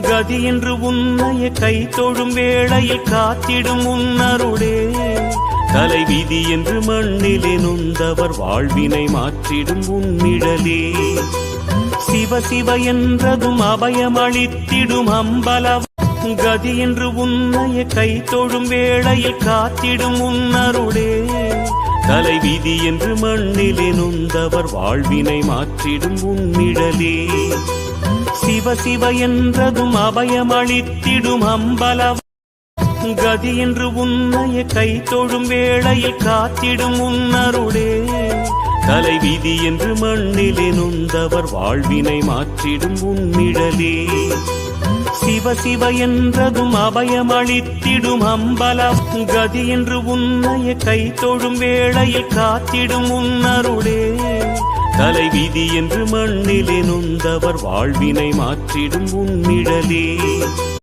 கதி என்று உன்னைய கை தொழும் வேளையில் காத்திடும் உன்னருளே தலைவிதி என்று மண்ணிலே நொந்தவர் வாழ்வினை மாற்றிடும் உன்னிழலே சிவ சிவ என்றதும் அபயமளித்திடும் அம்பல கதி என்று உன்னைய கை தொழும் வேளையில் காத்திடும் உன்னருளே தலைவிதி என்று மண்ணிலே நொந்தவர் வாழ்வினை மாற்றிடும் உன்னிழலே சிவ சிவ என்றதும் அபயமளித்திடும் அம்பல கதி என்று உன்னைய கை தொழும் வேளையில் காத்திடும் உன்னருளே தலைவிதி என்று மண்ணிலே நொந்தவர் வாழ்வினை மாற்றிடும் உன்னிழலே சிவ சிவ என்றதும் அபயமளித்திடும் அம்பல கதி என்று உன்னைய கை தொழும் வேளையில் காத்திடும் உன்னருளே தலைவிதி என்று மண்ணிலே நொந்தவர் வாழ்வினை மாற்றிடும் உன்னிழலே